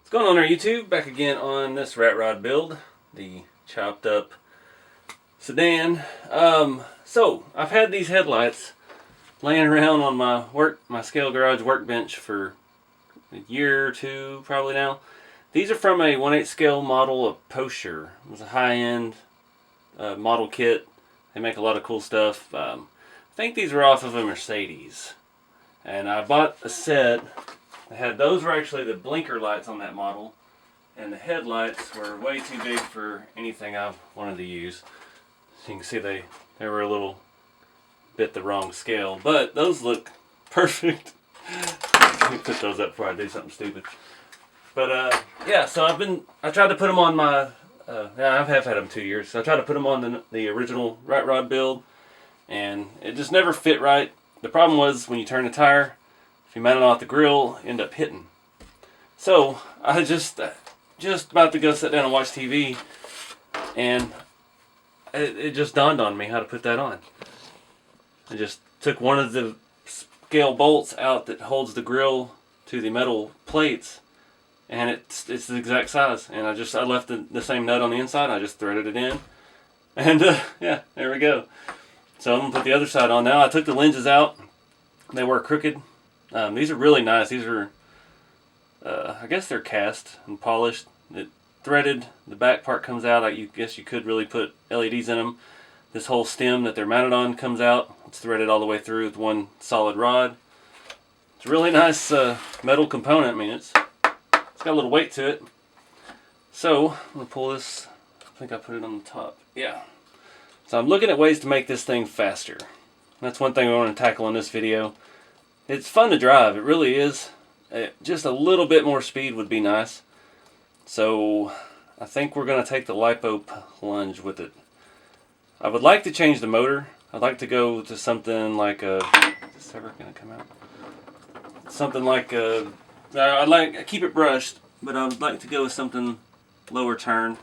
What's going on there, YouTube? Back again on this rat rod build, the chopped up sedan. So I've had these headlights laying around on my scale garage workbench for a year or two probably now. These are from a 1/8 scale model of Porsche. It was a high-end model kit. They make a lot of cool stuff. I think these were off of a Mercedes, and I bought a set. Those were actually the blinker lights on that model, and the headlights were way too big for anything I wanted to use. So you can see they were a little bit the wrong scale, but those look perfect. Let me put those up before I do something stupid. But yeah, so I tried to put them on my I have had them 2 years. So I tried to put them on the original rat rod build, and it just never fit right. The problem was when you turn the tire, if you mount it off the grill, end up hitting. So I just about to go sit down and watch TV, and it just dawned on me how to put that on. I just took one of the scale bolts out that holds the grill to the metal plates, and it's the exact size. And I left the same nut on the inside. I just threaded it in, and yeah, there we go. So I'm gonna put the other side on now. I took the lenses out; they were crooked. These are really nice. These are, I guess they're cast and polished. It threaded. The back part comes out. I guess you could really put LEDs in them. This whole stem that they're mounted on comes out. It's threaded all the way through with one solid rod. It's a really nice metal component. I mean, it's got a little weight to it. So I'm gonna pull this. I think I put it on the top. Yeah. So I'm looking at ways to make this thing faster. That's one thing I want to tackle in this video. It's fun to drive, it really is. Just a little bit more speed would be nice. So I think we're going to take the Lipo plunge with it. I would like to change the motor. I'd like to go to something like a... Is this ever going to come out? Something like a... I keep it brushed, but I would like to go with something lower turn.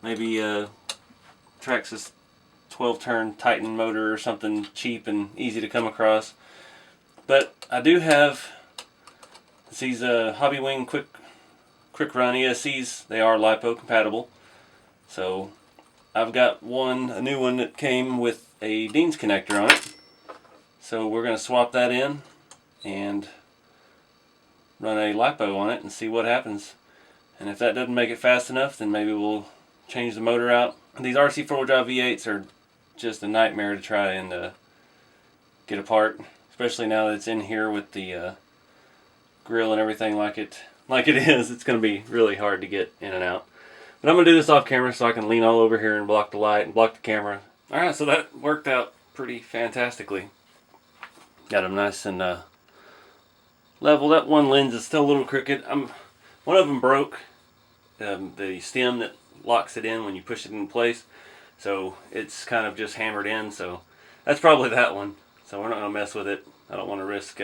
Maybe Traxxas 12-turn Titan motor or something cheap and easy to come across. But I do have these Hobby Wing quick run ESCs. They are Lipo compatible. So I've got a new one that came with a Dean's connector on it. So we're going to swap that in and run a Lipo on it and see what happens. And if that doesn't make it fast enough, then maybe we'll change the motor out. These RC 4-wheel drive V8s are just a nightmare to try and get apart. Especially now that it's in here with the grill and everything like it is. It's going to be really hard to get in and out. But I'm going to do this off camera so I can lean all over here and block the light and block the camera. Alright, so that worked out pretty fantastically. Got them nice and level. That one lens is still a little crooked. One of them broke. The stem that locks it in when you push it in place. So it's kind of just hammered in. So that's probably that one. So we're not going to mess with it. I don't want to risk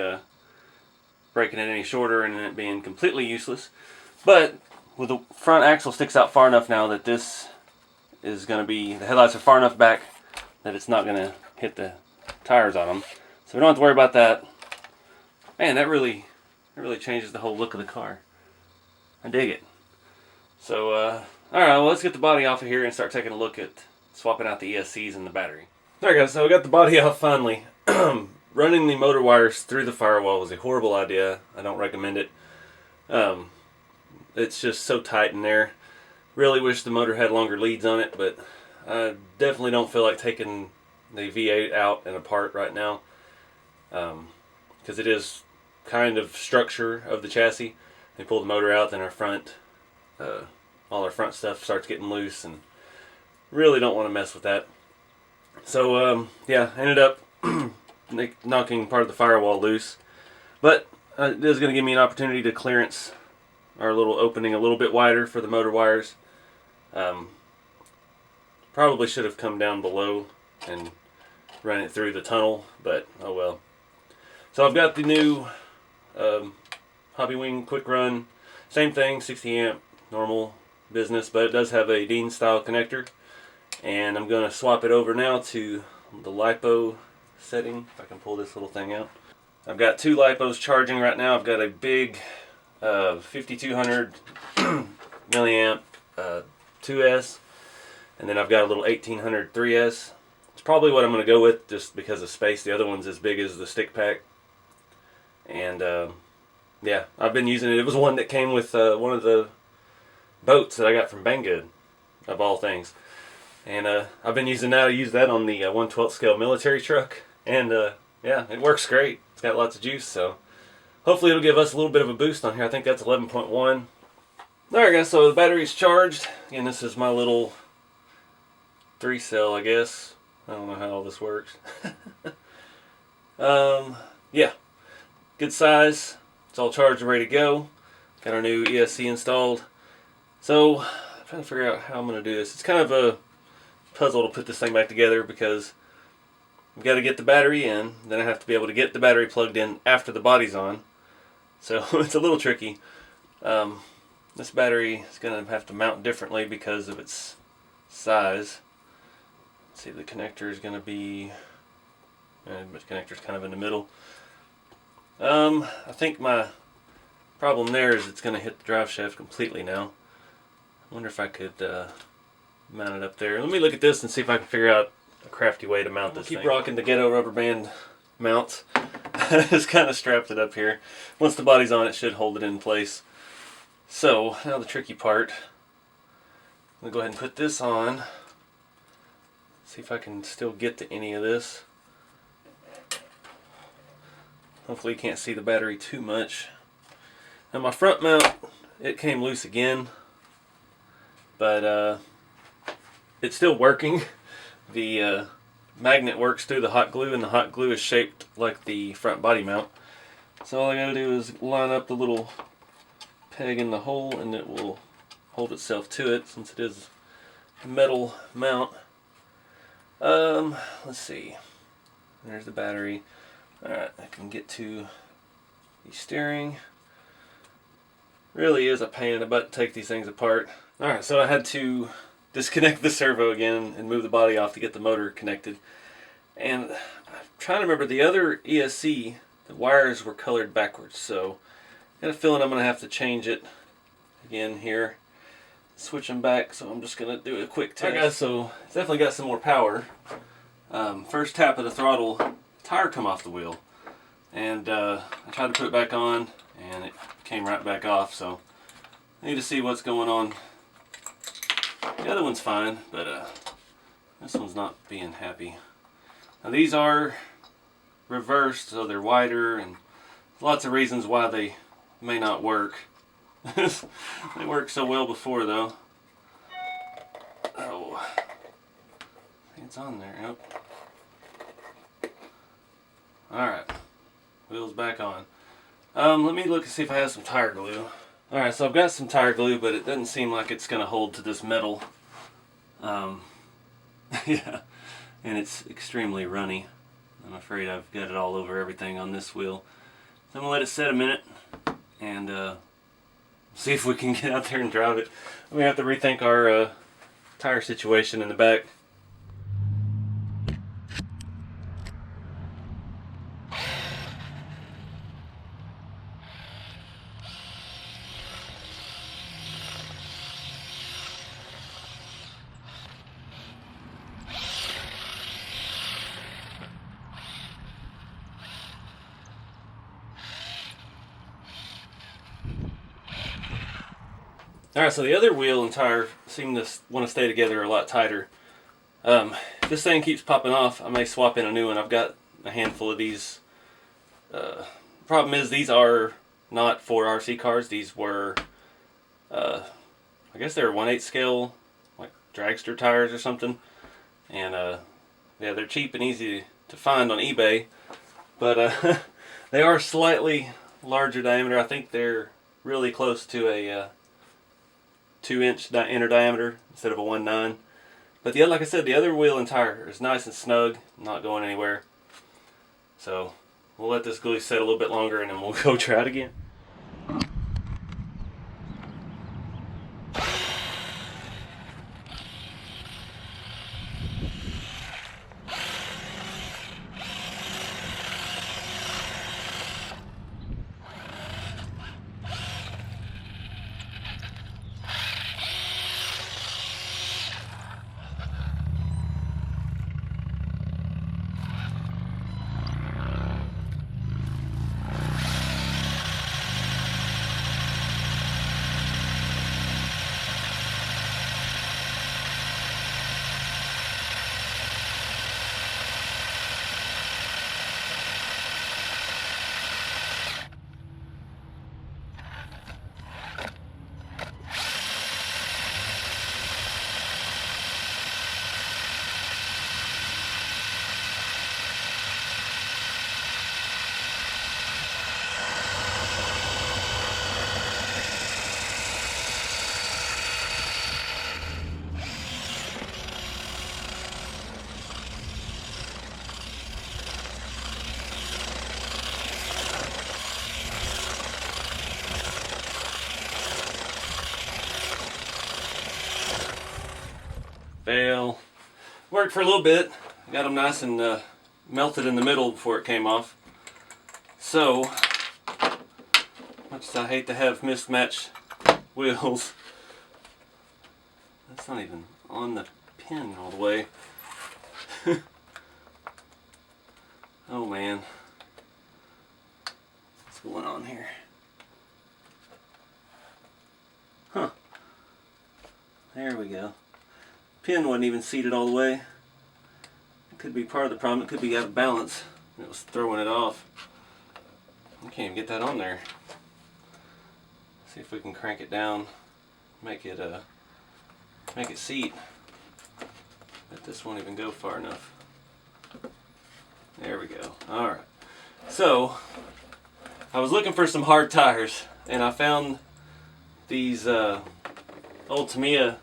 breaking it any shorter and it being completely useless. But with the front axle sticks out far enough now that this is going to be, the headlights are far enough back that it's not going to hit the tires on them. So we don't have to worry about that. Man, that really changes the whole look of the car. I dig it. So, alright, well, let's get the body off of here and start taking a look at swapping out the ESCs and the battery. Alright guys, so we got the body off finally. Running the motor wires through the firewall was a horrible idea. I don't recommend it. It's just so tight in there. Really wish the motor had longer leads on it, but I definitely don't feel like taking the V8 out and apart right now. Because it is kind of structure of the chassis. They pull the motor out, then our front, all our front stuff starts getting loose, and really don't want to mess with that. So yeah, I ended up knocking part of the firewall loose, but it is going to give me an opportunity to clearance our little opening a little bit wider for the motor wires. Probably should have come down below and run it through the tunnel, but oh well. So I've got the new Hobby Wing quick run, same thing, 60 amp, normal business, but it does have a Dean style connector. And I'm going to swap it over now to the Lipo setting, if I can pull this little thing out. I've got two Lipos charging right now. I've got a big 5200 milliamp 2S, and then I've got a little 1800 3S. It's probably what I'm going to go with just because of space. The other one's as big as the stick pack. And yeah, I've been using it. It was one that came with one of the boats that I got from Banggood, of all things. And I've been using that. I use that on the 1/12 scale military truck. And yeah, it works great. It's got lots of juice, so hopefully it'll give us a little bit of a boost on here. I think that's 11.1. Alright guys, so the battery's charged. Again, this is my little 3-cell, I guess. I don't know how all this works. Yeah, good size. It's all charged and ready to go. Got our new ESC installed. So, I'm trying to figure out how I'm going to do this. It's kind of a puzzle to put this thing back together because we've got to get the battery in. Then I have to be able to get the battery plugged in after the body's on. So, it's a little tricky. This battery is going to have to mount differently because of its size. Let's see, the connector is going to be... the connector's kind of in the middle. I think my problem there is it's going to hit the drive shaft completely now. I wonder if I could mount it up there. Let me look at this and see if I can figure out a crafty way to mount this thing. Keep rocking the ghetto rubber band mount. Just kind of strapped it up here. Once the body's on, it should hold it in place. So, now the tricky part. I'm going to go ahead and put this on. See if I can still get to any of this. Hopefully you can't see the battery too much. Now my front mount, it came loose again. But it's still working. The magnet works through the hot glue, and the hot glue is shaped like the front body mount. So all I gotta do is line up the little peg in the hole, and it will hold itself to it since it is a metal mount. Let's see. There's the battery. Alright, I can get to the steering. Really is a pain in the butt to take these things apart. Alright, so I had to disconnect the servo again and move the body off to get the motor connected. And I'm trying to remember, the other ESC, the wires were colored backwards, so I got a feeling I'm going to have to change it again here. Switch them back, so I'm just going to do a quick test. Alright guys, so it's definitely got some more power. First tap of the throttle, tire come off the wheel. And I tried to put it back on, and it came right back off, so I need to see what's going on. The other one's fine, but this one's not being happy. Now these are reversed, so they're wider, and lots of reasons why they may not work. They worked so well before though. Oh, it's on there. Yep. Alright, wheels back on. Let me look and see if I have some tire glue. Alright, so I've got some tire glue, but it doesn't seem like it's going to hold to this metal. Yeah, and it's extremely runny. I'm afraid I've got it all over everything on this wheel. So I'm going to let it set a minute and see if we can get out there and drive it. We have to rethink our tire situation in the back. Alright, so the other wheel and tire seem to want to stay together a lot tighter. If this thing keeps popping off, I may swap in a new one. I've got a handful of these. Problem is, these are not for RC cars. These were, I guess they were 1/8 scale, like dragster tires or something. And yeah, they're cheap and easy to find on eBay. But they are slightly larger diameter. I think they're really close to a 2-inch inner diameter instead of a 1/9. But the other, like I said, the other wheel and tire is nice and snug, not going anywhere. So we'll let this glue set a little bit longer, and then we'll go try it again. They'll work for a little bit. I got them nice and melted in the middle before it came off. So, much as I hate to have mismatched wheels, that's not even on the pin all the way. Oh man, what's going on here? Huh. There we go. Pin wasn't even seated all the way. It could be part of the problem. It could be out of balance. It was throwing it off. I can't even get that on there. See if we can crank it down, make it seat. But this won't even go far enough. There we go. All right. So I was looking for some hard tires, and I found these old Tamiya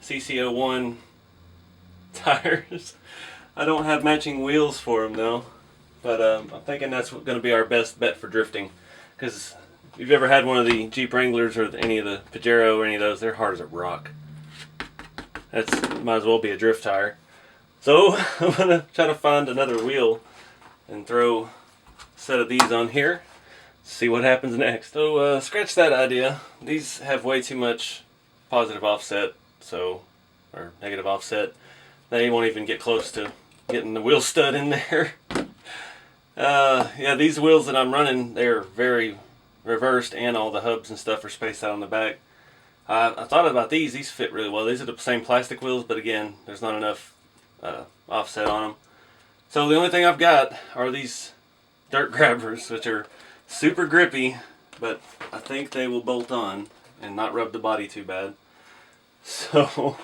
CC01 tires. I don't have matching wheels for them though, but I'm thinking that's going to be our best bet for drifting. Because if you've ever had one of the Jeep Wranglers or any of the Pajero or any of those, they're hard as a rock. That's might as well be a drift tire. So I'm going to try to find another wheel and throw a set of these on here. See what happens next. So scratch that idea. These have way too much positive offset, or negative offset. They won't even get close to getting the wheel stud in there. Yeah, these wheels that I'm running, they're very reversed, and all the hubs and stuff are spaced out on the back. I thought about these. These fit really well. These are the same plastic wheels, but again, there's not enough offset on them. So the only thing I've got are these dirt grabbers, which are super grippy, but I think they will bolt on and not rub the body too bad. So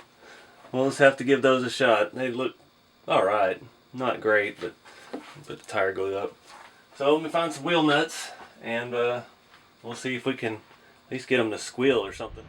we'll just have to give those a shot. They look alright. Not great, but the tire goes up. So let me find some wheel nuts, and we'll see if we can at least get them to squeal or something.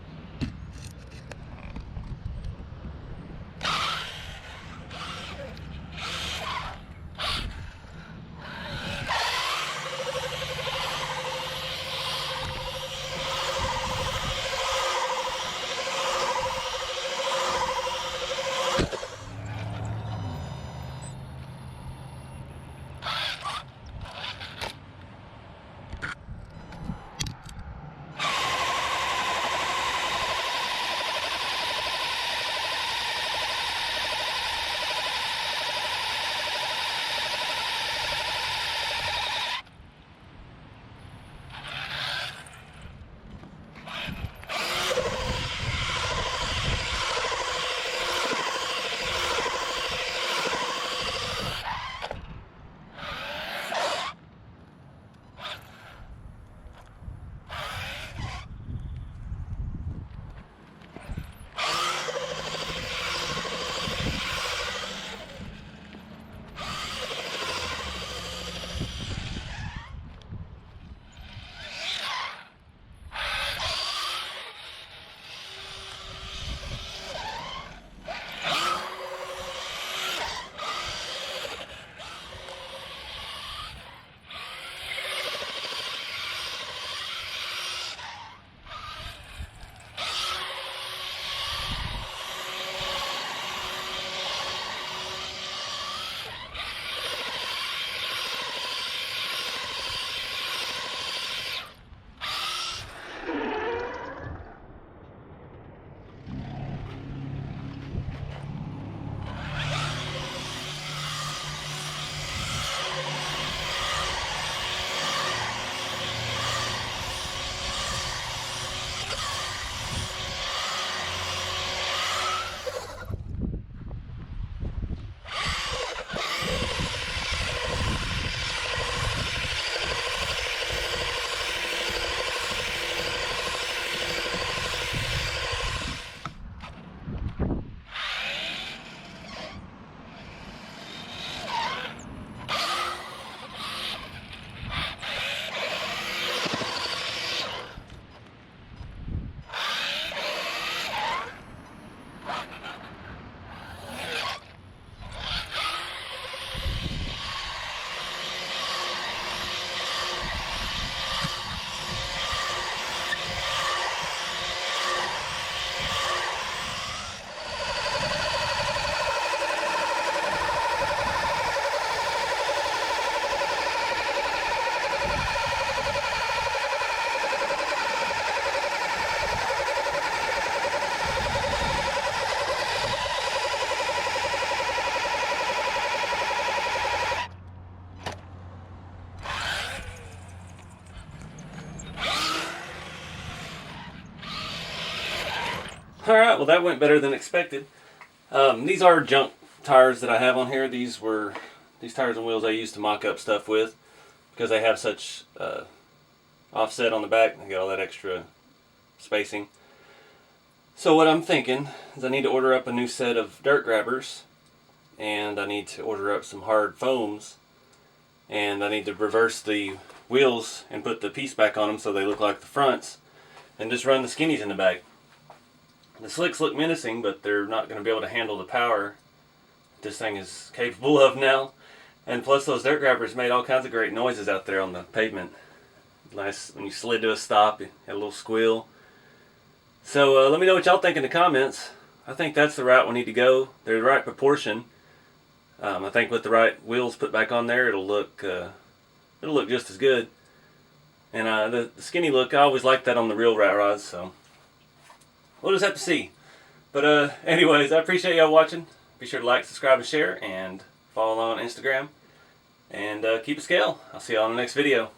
Alright, well that went better than expected. These are junk tires that I have on here. These tires and wheels I used to mock up stuff with because they have such offset on the back. They got all that extra spacing. So what I'm thinking is I need to order up a new set of dirt grabbers, and I need to order up some hard foams, and I need to reverse the wheels and put the piece back on them so they look like the fronts, and just run the skinnies in the back. The slicks look menacing, but they're not going to be able to handle the power this thing is capable of now. And plus those dirt grabbers made all kinds of great noises out there on the pavement. Nice, when you slid to a stop, it had a little squeal. So let me know what y'all think in the comments. I think that's the route we need to go. They're the right proportion. I think with the right wheels put back on there, it'll look just as good. And the skinny look, I always liked that on the real rat rods, so we'll just have to see. But anyways, I appreciate y'all watching. Be sure to like, subscribe, and share, and follow along on Instagram. And keep a scale. I'll see y'all in the next video.